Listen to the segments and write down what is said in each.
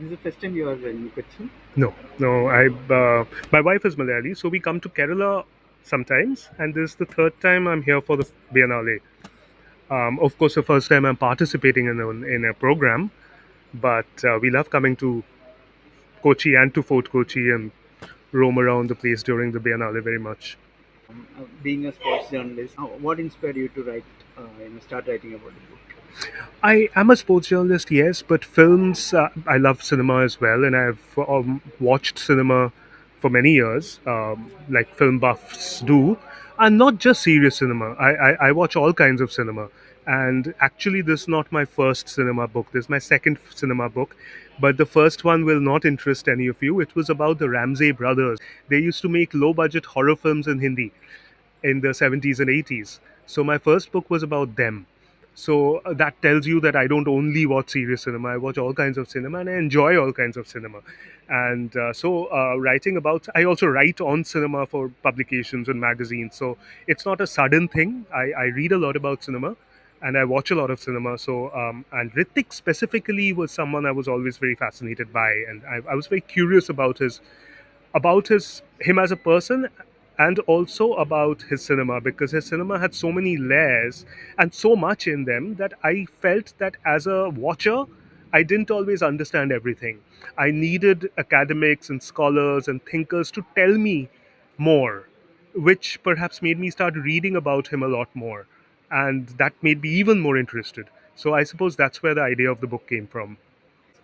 This is the first time you are in Kochi. No, no. My wife is Malayali, so we come to Kerala sometimes, and this is the third time I'm here for the Biennale. Of course, the first time I'm participating in a program, but we love coming to Kochi and to Fort Kochi and roam around the place during the Biennale very much. Being a sports journalist, what inspired you to write, start writing about the book? I am a sports journalist, yes, but films, I love cinema as well, and I've watched cinema for many years, like film buffs do, and not just serious cinema. I watch all kinds of cinema. And actually, this is not my first cinema book, this is my second cinema book. But the first one will not interest any of you. It was about the Ramsay brothers. They used to make low budget horror films in Hindi in the 70s and 80s. So my first book was about them. So that tells you that I don't only watch serious cinema. I watch all kinds of cinema and I enjoy all kinds of cinema. And writing about, I also write on cinema for publications and magazines. So it's not a sudden thing. I read a lot about cinema and I watch a lot of cinema. So and Ritwik specifically was someone I was always very fascinated by, and I was very curious about him as a person, and also about his cinema, because his cinema had so many layers and so much in them that I felt that as a watcher I didn't always understand everything. I needed academics and scholars and thinkers to tell me more, which perhaps made me start reading about him a lot more, and that made me even more interested. So I suppose that's where the idea of the book came from.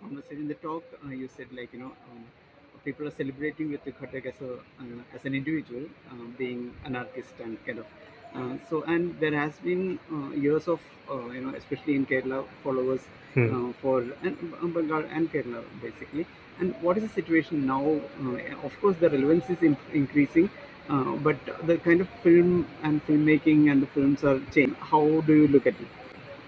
Conversation in the talk, you said people are celebrating with the Ghatak as an individual, being an artist and kind of. And there has been years of especially in Kerala followers Hmm. for and Bengal and Kerala basically. And what is the situation now? Of course, the relevance is increasing, but the kind of film and filmmaking and the films are changing. How do you look at it?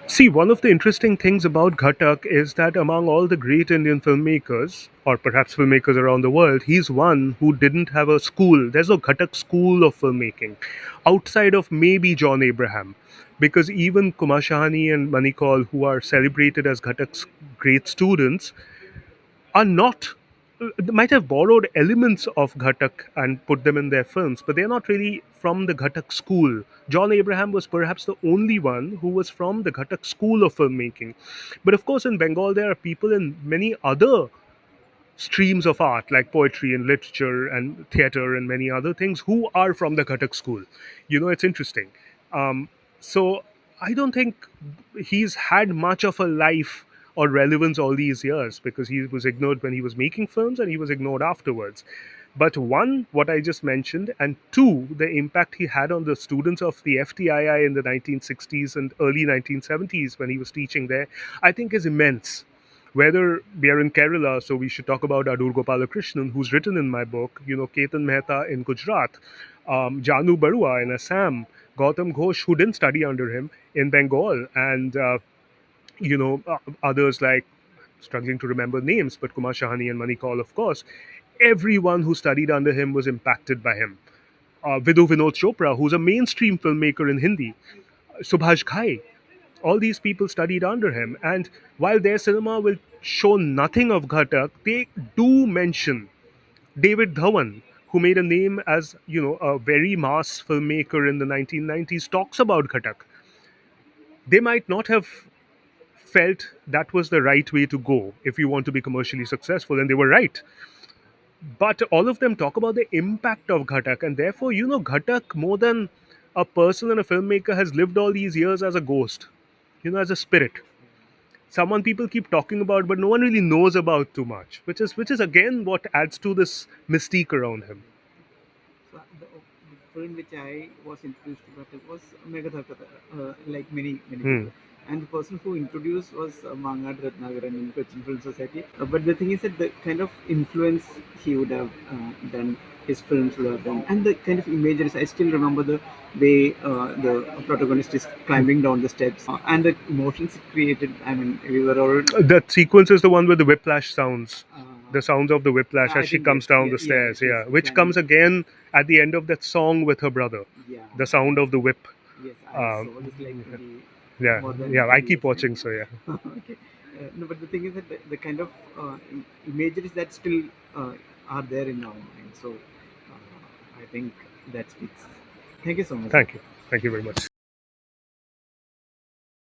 See, one of the interesting things about Ghatak is that among all the great Indian filmmakers, or perhaps filmmakers around the world, he's one who didn't have a school. There's no Ghatak school of filmmaking outside of maybe John Abraham. Because even Kumar Shahani and Manikal, who are celebrated as Ghatak's great students, are not, they might have borrowed elements of Ghatak and put them in their films, but they're not really from the Ghatak school. John Abraham was perhaps the only one who was from the Ghatak school of filmmaking. But of course, in Bengal, there are people in many other streams of art, like poetry and literature and theater and many other things, who are from the Ghatak school. It's interesting. Um, so I don't think he's had much of a life or relevance all these years, because he was ignored when he was making films and he was ignored afterwards. But one, what I just mentioned, and two, the impact he had on the students of the FTII in the 1960s and early 1970s when he was teaching there, I think is immense. Whether we are in Kerala, so we should talk about Adur Gopalakrishnan, who's written in my book, Ketan Mehta in Gujarat, Janu Barua in Assam, Gautam Ghosh, who didn't study under him in Bengal, and others like, struggling to remember names, but Kumar Shahani and Manikal, of course. Everyone who studied under him was impacted by him. Vidhu Vinod Chopra, who's a mainstream filmmaker in Hindi, Subhash Ghai, all these people studied under him. And while their cinema will show nothing of Ghatak, they do mention David Dhawan, who made a name as a very mass filmmaker in the 1990s, talks about Ghatak. They might not have felt that was the right way to go if you want to be commercially successful, and they were right. But all of them talk about the impact of Ghatak, and therefore, Ghatak, more than a person and a filmmaker, has lived all these years as a ghost, as a spirit. Someone people keep talking about, but no one really knows about too much, which is again what adds to this mystique around him. So the film which I was introduced to that was Megadharkata, like many Hmm. people. And the person who introduced was Mangad Ratnagaran in Cochin Film Society. But the thing is that the kind of influence he would have done, his films would have done, and the kind of imageries. I still remember the way the protagonist is climbing down the steps and the emotions it created. I mean, we were all. That sequence is the one with the whiplash sounds, the sounds of the whiplash as I she think yes, comes down yeah, the yeah, stairs, she's yeah, which climbing. comes again at the end of that song with her brother, Yeah, the sound of the whip. yes, I um, saw this like 20, yeah, more than yeah, I 20 keep years watching, ago. so yeah. Okay. No, but the thing is that the kind of imageries that still are there in our mind. So I think that speaks. Thank you so much. Thank you. Thank you very much.